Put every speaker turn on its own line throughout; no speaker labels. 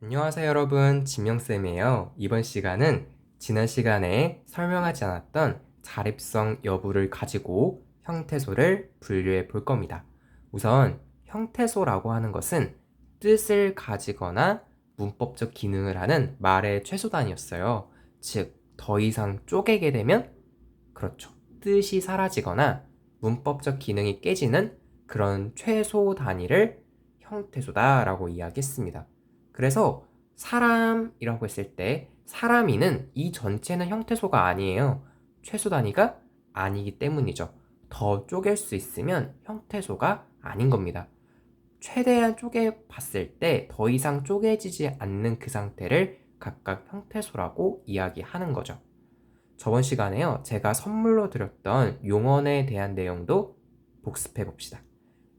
안녕하세요 여러분, 지명쌤이에요. 이번 시간은 지난 시간에 설명하지 않았던 자립성 여부를 가지고 형태소를 분류해 볼 겁니다. 우선 형태소라고 하는 것은 뜻을 가지거나 문법적 기능을 하는 말의 최소 단위였어요. 즉, 더 이상 쪼개게 되면 그렇죠, 뜻이 사라지거나 문법적 기능이 깨지는 그런 최소 단위를 형태소다라고 이야기했습니다. 그래서 사람이라고 했을 때 사람이는 이 전체는 형태소가 아니에요. 최소 단위가 아니기 때문이죠. 더 쪼갤 수 있으면 형태소가 아닌 겁니다. 최대한 쪼개 봤을 때 더 이상 쪼개지지 않는 그 상태를 각각 형태소라고 이야기하는 거죠. 저번 시간에요, 제가 선물로 드렸던 용언에 대한 내용도 복습해 봅시다.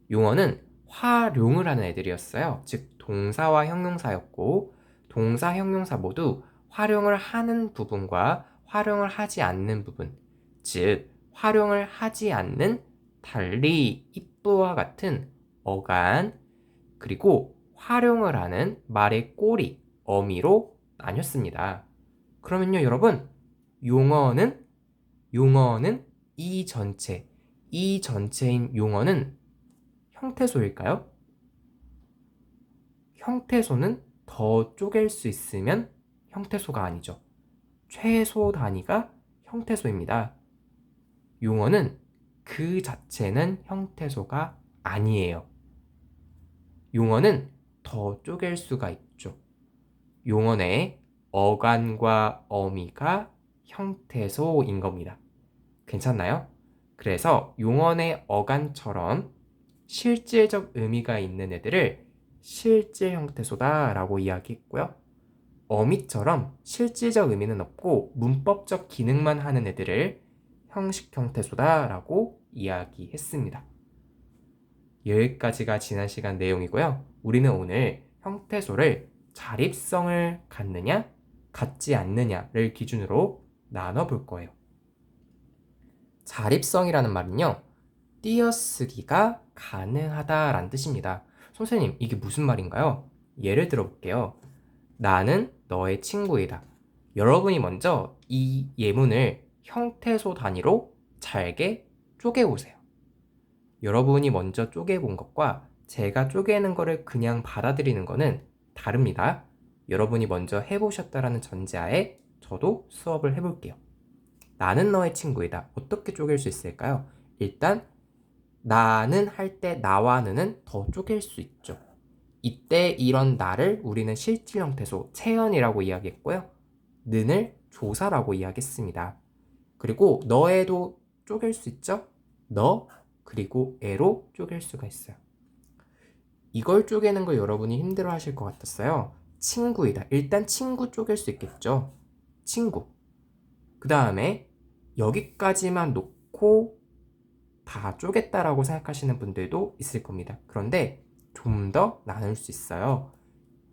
용언은 활용을 하는 애들이었어요. 즉 동사와 형용사였고, 동사, 형용사 모두 활용을 하는 부분과 활용을 하지 않는 부분, 즉 활용을 하지 않는 달리, if와 같은 어간, 그리고 활용을 하는 말의 꼬리, 어미로 나뉘었습니다. 그러면요 여러분, 용어는 이 전체인 용어는 형태소일까요? 형태소는 더 쪼갤 수 있으면 형태소가 아니죠. 최소 단위가 형태소입니다. 용어는 그 자체는 형태소가 아니에요. 용어는 더 쪼갤 수가 있죠. 용어 내에 어간과 어미가 형태소인 겁니다. 괜찮나요? 그래서 용언의 어간처럼 실질적 의미가 있는 애들을 실질 형태소다 라고 이야기했고요. 어미처럼 실질적 의미는 없고 문법적 기능만 하는 애들을 형식 형태소다 라고 이야기했습니다. 여기까지가 지난 시간 내용이고요. 우리는 오늘 형태소를 자립성을 갖느냐, 갖지 않느냐를 기준으로 나눠볼 거예요. 자립성이라는 말은요, 띄어쓰기가 가능하다라는 뜻입니다. 선생님, 이게 무슨 말인가요? 예를 들어볼게요. 나는 너의 친구이다. 여러분이 먼저 이 예문을 형태소 단위로 잘게 쪼개보세요. 여러분이 먼저 쪼개본 것과 제가 쪼개는 거를 그냥 받아들이는 거는 다릅니다. 여러분이 먼저 해보셨다라는 전제하에 저도 수업을 해볼게요. 나는 너의 친구이다. 어떻게 쪼갤 수 있을까요? 일단 나는 할 때 나와 너는 더 쪼갤 수 있죠. 이때 이런 나를 우리는 실질 형태소 체언이라고 이야기했고요. 는을 조사라고 이야기했습니다. 그리고 너에도 쪼갤 수 있죠? 너 그리고 애로 쪼갤 수가 있어요. 이걸 쪼개는 거 여러분이 힘들어 하실 것 같았어요. 친구이다. 일단 친구 쪼갤 수 있겠죠. 친구. 그 다음에 여기까지만 놓고 다 쪼갰다라고 생각하시는 분들도 있을 겁니다. 그런데 좀 더 나눌 수 있어요.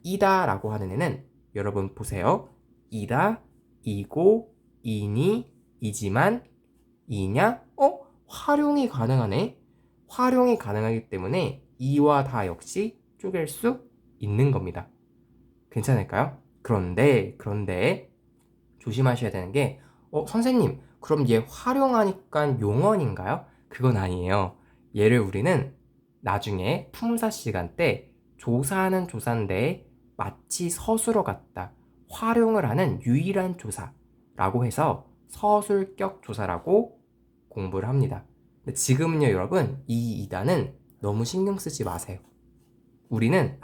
이다 라고 하는 애는 여러분 보세요. 이다, 이고, 이니, 이지만, 이냐? 활용이 가능하네? 활용이 가능하기 때문에 이와 다 역시 쪼갤 수 있는 겁니다. 괜찮을까요? 그런데 조심하셔야 되는 게 선생님, 그럼 얘 활용하니까 용언인가요? 그건 아니에요. 얘를 우리는 나중에 품사 시간 때 조사하는 조사인데 마치 서술어 같다, 활용을 하는 유일한 조사라고 해서 서술격 조사라고 공부를 합니다. 근데 지금은요 여러분, 이 이단은 너무 신경 쓰지 마세요. 우리는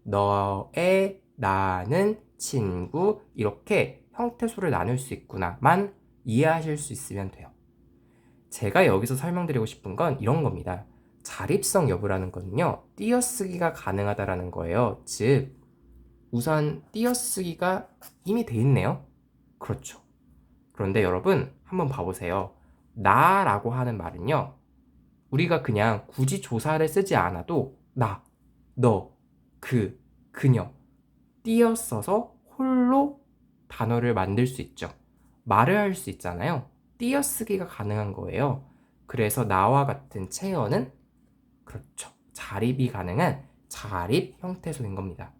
너의, 나는, 친구 이렇게 형태소를 나눌 수 있구나만 이해하실 수 있으면 돼요. 제가 여기서 설명드리고 싶은 건 이런 겁니다. 자립성 여부라는 거는요, 띄어쓰기가 가능하다라는 거예요. 즉 우선 띄어쓰기가 이미 돼 있네요. 그렇죠. 그런데 여러분 한번 봐보세요. 나라고 하는 말은요, 우리가 그냥 굳이 조사를 쓰지 않아도 나, 너, 그, 그녀 띄어써서 홀로 단어를 만들 수 있죠. 말을 할 수 있잖아요. 띄어쓰기가 가능한 거예요. 그래서 나와 같은 체어는 그렇죠, 자립이 가능한 자립 형태소인 겁니다.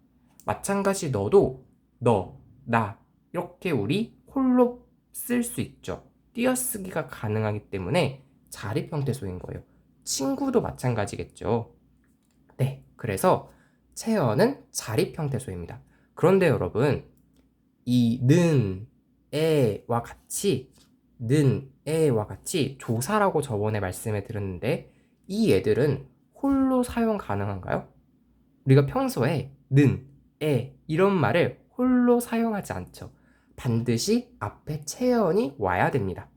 마찬가지 너도 너, 나 이렇게 우리 홀로 쓸 수 있죠. 띄어쓰기가 가능하기 때문에 자립 형태소인 거예요. 친구도 마찬가지겠죠. 네, 그래서 체어는 자립 형태소입니다. 그런데 여러분, 이 는, 에와 같이 조사라고 저번에 말씀해 드렸는데 이 애들은 홀로 사용 가능한가요? 우리가 평소에 는, 이런 말을 홀로 사용하지 않죠. 반드시 앞에 체언이 와야 됩니다.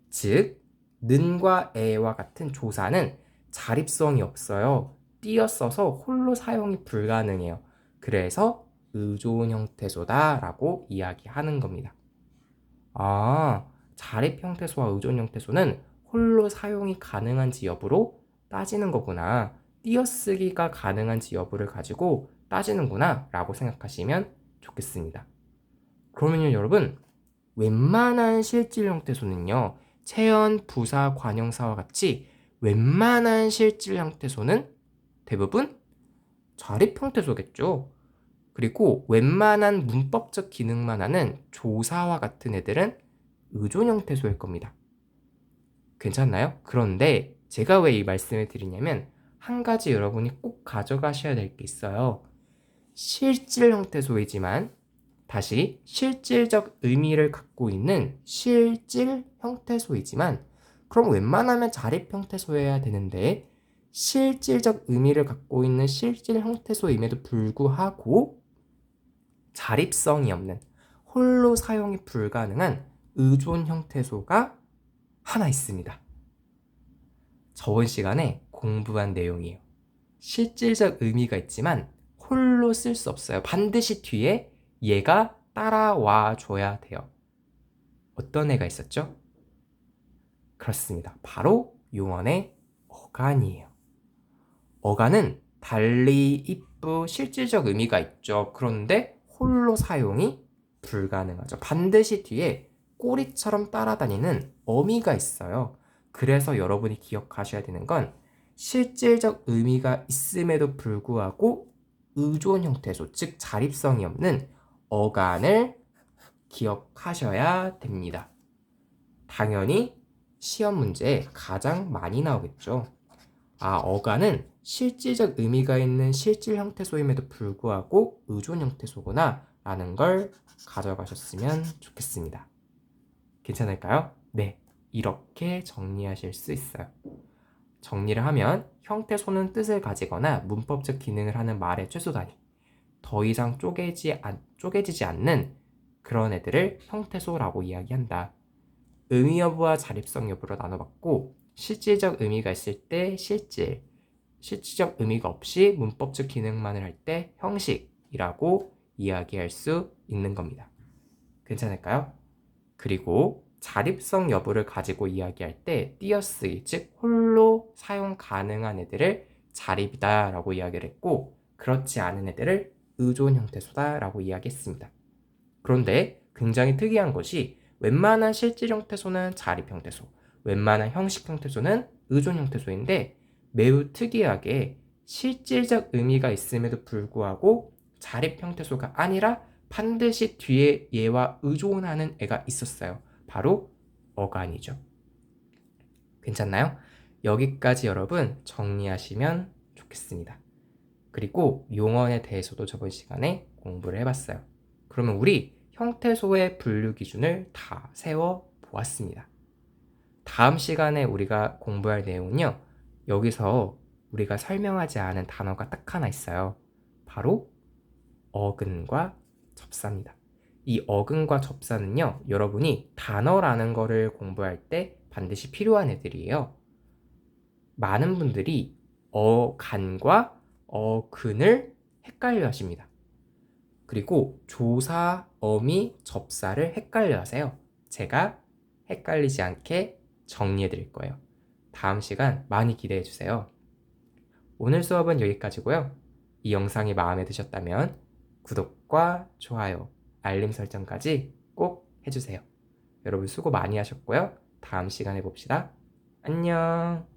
즉, 는과 에와 같은 조사는 자립성이 없어요. 띄어써서 홀로 사용이 불가능해요. 그래서 의존 형태소다라고 이야기하는 겁니다. 아, 자립 형태소와 의존 형태소는 홀로 사용이 가능한지 여부로 따지는 거구나. 띄어쓰기가 가능한지 여부를 가지고 따지는구나 라고 생각하시면 좋겠습니다. 그러면요 여러분, 웬만한 실질 형태소는요, 체언, 부사, 관형사와 같이 웬만한 실질 형태소는 대부분 자립 형태소겠죠. 그리고 웬만한 문법적 기능만 하는 조사와 같은 애들은 의존 형태소일 겁니다. 괜찮나요? 그런데 제가 왜 이 말씀을 드리냐면 한 가지 여러분이 꼭 가져가셔야 될 게 있어요. 실질 형태소이지만 다시 실질적 의미를 갖고 있는 실질 형태소이지만 그럼 웬만하면 자립 형태소여야 되는데 실질적 의미를 갖고 있는 실질 형태소임에도 불구하고 자립성이 없는 홀로 사용이 불가능한 의존 형태소가 하나 있습니다. 저번 시간에 공부한 내용이에요. 실질적 의미가 있지만 홀로 쓸 수 없어요. 반드시 뒤에 얘가 따라와 줘야 돼요. 어떤 애가 있었죠? 그렇습니다. 바로 용언의 어간이에요. 어간은 달리, 이쁘, 실질적 의미가 있죠. 그런데 홀로 사용이 불가능하죠. 반드시 뒤에 꼬리처럼 따라다니는 어미가 있어요. 그래서 여러분이 기억하셔야 되는 건 실질적 의미가 있음에도 불구하고 의존 형태소, 즉 자립성이 없는 어간을 기억하셔야 됩니다. 당연히 시험 문제에 가장 많이 나오겠죠. 아, 어간은 실질적 의미가 있는 실질 형태소임에도 불구하고 의존 형태소구나 라는 걸 가져가셨으면 좋겠습니다. 괜찮을까요? 네, 이렇게 정리하실 수 있어요. 정리를 하면 형태소는 뜻을 가지거나 문법적 기능을 하는 말의 최소 단위, 더 이상 쪼개지지 않는 그런 애들을 형태소라고 이야기한다. 의미 여부와 자립성 여부로 나눠봤고 실질적 의미가 있을 때 실질, 실질적 의미가 없이 문법적 기능만을 할 때 형식이라고 이야기할 수 있는 겁니다. 괜찮을까요? 그리고 자립성 여부를 가지고 이야기할 때 띄어쓰기, 즉 홀로 사용 가능한 애들을 자립이다 라고 이야기를 했고 그렇지 않은 애들을 의존 형태소다 라고 이야기했습니다. 그런데 굉장히 특이한 것이 웬만한 실질 형태소는 자립 형태소, 웬만한 형식 형태소는 의존 형태소인데 매우 특이하게 실질적 의미가 있음에도 불구하고 자립 형태소가 아니라 반드시 뒤에 얘와 의존하는 애가 있었어요. 바로 어간이죠. 괜찮나요? 여기까지 여러분 정리하시면 좋겠습니다. 그리고 용언에 대해서도 저번 시간에 공부를 해봤어요. 그러면 우리 형태소의 분류 기준을 다 세워 보았습니다. 다음 시간에 우리가 공부할 내용은요, 여기서 우리가 설명하지 않은 단어가 딱 하나 있어요. 바로 어근과 접사입니다. 이 어근과 접사는요, 여러분이 단어라는 거를 공부할 때 반드시 필요한 애들이에요. 많은 분들이 어간과 어근을 헷갈려 하십니다. 그리고 조사, 어미, 접사를 헷갈려 하세요. 제가 헷갈리지 않게 정리해 드릴 거예요. 다음 시간 많이 기대해 주세요. 오늘 수업은 여기까지고요. 이 영상이 마음에 드셨다면 구독과 좋아요, 알림 설정까지 꼭 해주세요. 여러분 수고 많이 하셨고요. 다음 시간에 봅시다. 안녕.